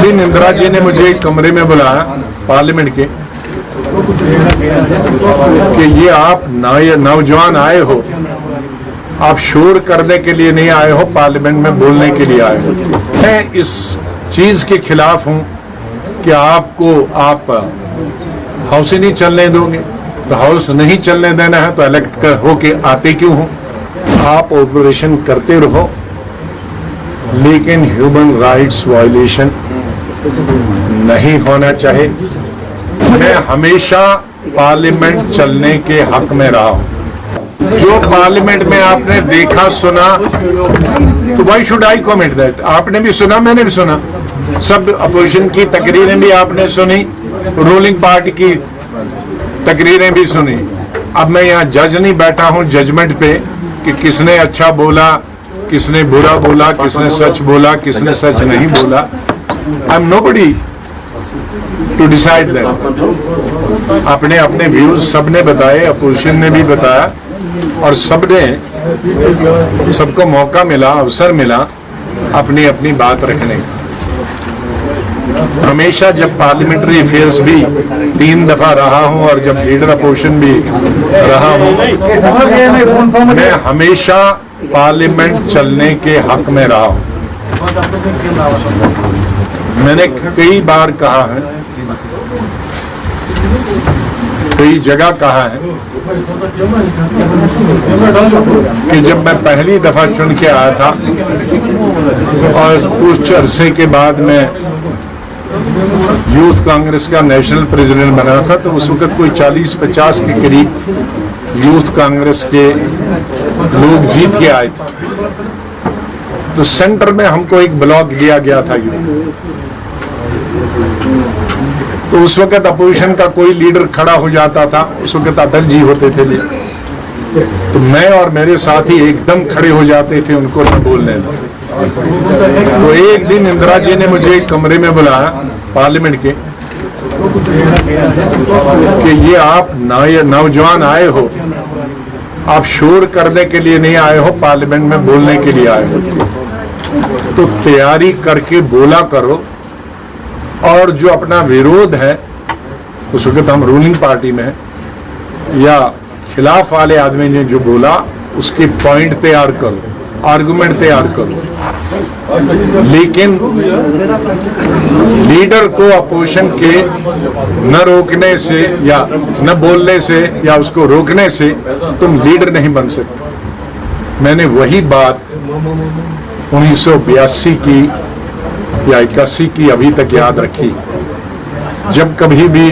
दिन इंदिरा जी ने मुझे एक कमरे में बुलाया पार्लियामेंट के कि ये आप नौजवान आए हो, आप शोर करने के लिए नहीं आए हो, पार्लियामेंट में बोलने के लिए आए हो। मैं इस चीज के खिलाफ हूं कि आप हाउस ही नहीं चलने दोगे, तो हाउस नहीं चलने देना है तो इलेक्ट होके आते क्यों हो? आप ऑपरेशन करते रहो, लेकिन ह्यूमन राइट्स वायलेशन नहीं होना चाहिए। मैं हमेशा पार्लियामेंट चलने के हक में रहा हूं। जो पार्लियामेंट में आपने देखा सुना, तो why should I comment that? आपने भी सुना, मैंने भी सुना, सब अपोजिशन की तकरीरें भी आपने सुनी, रूलिंग पार्टी की तकरीरें भी सुनी। अब मैं यहाँ जज नहीं बैठा हूँ जजमेंट पे कि किसने अच्छा बोला, किसने बुरा बोला, किसने सच बोला, किसने सच नहीं बोला। I am nobody to decide that. अपने अपने व्यूज सबने बताए, अपोजिशन ने भी बताया, और सबको मौका मिला, अवसर मिला अपनी अपनी बात रखने का। हमेशा जब पार्लियामेंट्री अफेयर्स भी 3 दफा रहा हूं और जब लीडर अपोजिशन भी रहा हूं, मैं हमेशा पार्लियामेंट चलने के हक में रहा हूं। मैंने कई बार कहा है, कई जगह कहा है कि जब मैं पहली दफा चुन के आया था और कुछ अरसे के बाद मैं यूथ कांग्रेस का नेशनल प्रेसिडेंट बना था, तो उस वक्त कोई 40-50 के करीब यूथ कांग्रेस के लोग जीत के आए थे। तो सेंटर में हमको एक ब्लॉक दिया गया था यूथ। तो उस वक्त अपोजिशन का कोई लीडर खड़ा हो जाता था, उस वक्त अटल जी होते थे, तो मैं और मेरे साथी एकदम खड़े हो जाते थे उनको न बोलने में। तो एक दिन इंदिरा जी ने मुझे एक कमरे में बुलाया पार्लियामेंट के कि ये आप नौजवान आए हो, आप शोर करने के लिए नहीं आए हो, पार्लियामेंट में बोलने के लिए आए हो, तो तैयारी करके बोला करो। और जो अपना विरोध है, उस वक्त हम रूलिंग पार्टी में हैं, या खिलाफ वाले आदमी ने जो बोला उसके पॉइंट तैयार करो, आर्गुमेंट तैयार करो। लेकिन लीडर को अपोजिशन के न रोकने से या न बोलने से या उसको रोकने से तुम लीडर नहीं बन सकते। मैंने वही बात 1982 की या 81 की अभी तक याद रखी। जब कभी भी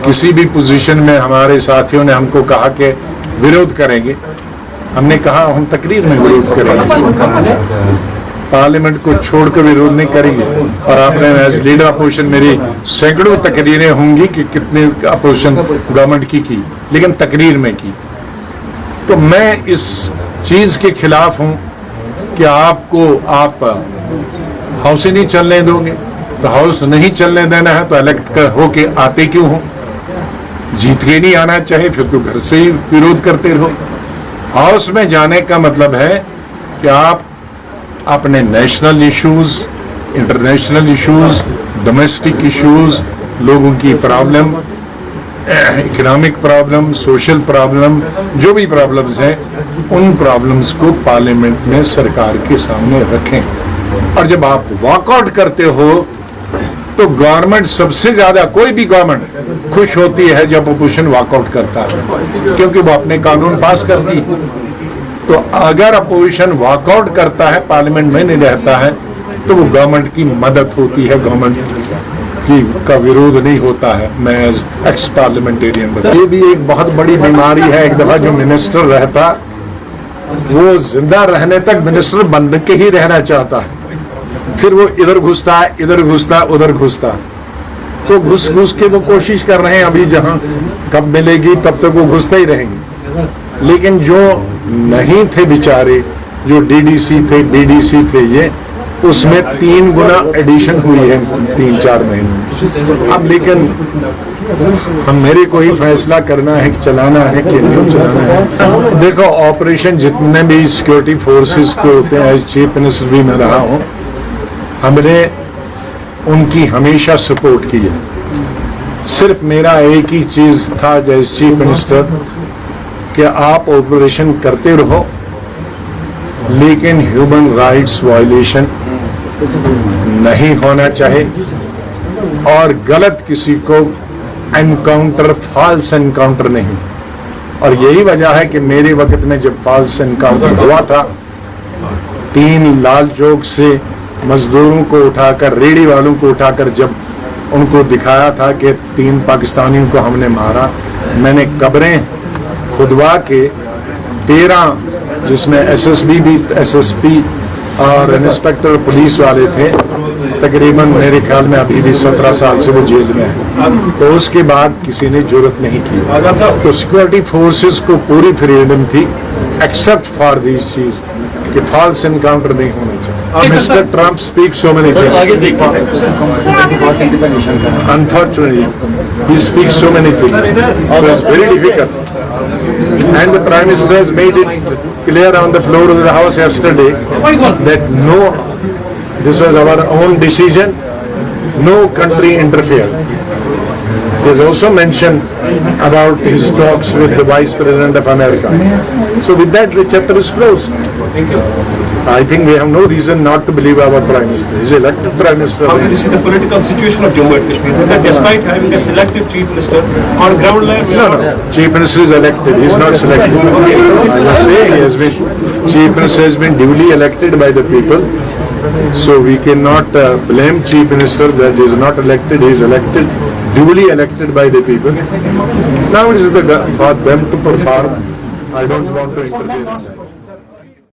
किसी भी पोजीशन में हमारे साथियों ने हमको कहा कि विरोध करेंगे, हमने कहा हम तकरीर में विरोध करेंगे, पार्लियामेंट को छोड़कर विरोध नहीं करेंगे। और आपने एज लीडर अपोजिशन मेरी सैकड़ों तकरीरें होंगी कि कितने अपोजिशन गवर्नमेंट की, लेकिन तकरीर में की। तो मैं इस चीज के खिलाफ हूं कि आप हाउस ही नहीं चलने दोगे, तो हाउस नहीं चलने देना है तो इलेक्ट होके आते क्यों हो? जीत के नहीं आना चाहिए, फिर तो घर से ही विरोध करते रहो। हाउस में जाने का मतलब है कि आप अपने national issues, international issues, domestic issues, लोगों की problem, economic problem, social problem, जो भी प्रॉब्लम्स हैं, उन प्रॉब्लम्स को पार्लियामेंट में सरकार के सामने रखें। और जब आप वॉकआउट करते हो तो गवर्नमेंट सबसे ज्यादा, कोई भी गवर्नमेंट खुश होती है जब अपोजिशन वॉकआउट करता है, क्योंकि वो अपने कानून पास करती है। तो अगर अपोजिशन वॉकआउट करता है, पार्लियामेंट में नहीं रहता है, तो वो गवर्नमेंट की मदद होती है, गवर्नमेंट का विरोध नहीं होता है। मैं एज एक्स पार्लियामेंटेरियन बता, ये भी एक बहुत बड़ी बीमारी है। एक दफा जो मिनिस्टर रहता, वो जिंदा रहने तक मिनिस्टर बन के ही रहना चाहता है, फिर वो इधर घुसता है, इधर घुसता, उधर घुसता। तो घुस घुस के वो कोशिश कर रहे हैं, अभी जहां कब मिलेगी तब तक वो घुसते ही रहेंगे। लेकिन जो नहीं थे बेचारे, जो डीडीसी थे, बीडीसी थे, ये उसमें 3 गुना एडिशन हुई है 3-4 महीने। अब लेकिन मेरे को ही फैसला करना है कि चलाना है कि नहीं चलाना है। देखो, ऑपरेशन जितने भी सिक्योरिटी फोर्सेस के होते हैं, एज चीफ मिनिस्टर भी मैं रहा हूँ, हमने उनकी हमेशा सपोर्ट की है। सिर्फ मेरा एक ही चीज था एज चीफ मिनिस्टर कि आप ऑपरेशन करते रहो, लेकिन ह्यूमन राइट्स वायलेशन नहीं होना चाहिए और गलत किसी को एनकाउंटर, फॉल्स एनकाउंटर नहीं। और यही वजह है कि मेरे वक्त में जब फॉल्स एनकाउंटर हुआ था, 3 लाल चौक से मजदूरों को उठाकर, रेडी वालों को उठाकर जब उनको दिखाया था कि 3 पाकिस्तानियों को हमने मारा, मैंने कब्रें खुदवा के 13, जिसमें एसएसपी और इंस्पेक्टर पुलिस वाले थे, तकरीबन मेरे ख्याल में अभी भी 17 साल से वो जेल में है, तो उसके बाद किसी ने जरूरत नहीं की। तो सिक्योरिटी फोर्सेस को पूरी फ्रीडम थी एक्सेप्ट फॉर दिस चीज कि फॉल्स एनकाउंटर नहीं होना चाहिए। Mister Trump speak so many things, unfortunately he speaks so many things, so it's very difficult. And the Prime Minister has made it clear on the floor of the House yesterday that no, this was our own decision, no country interfered. He has also mentioned about his talks with the Vice President of America. So with that, the chapter is closed. I think we have no reason not to believe our Prime Minister. He is elected Prime Minister. How do you see the political situation of Jammu and Kashmir? That despite having a selective Chief Minister on ground level, No. Chief Minister is elected. He is not selected. I must say, Chief Minister has been duly elected by the people. So we cannot blame Chief Minister that he is not elected. He is elected, duly elected by the people. Now it is for them to perform. I don't want to interfere in that.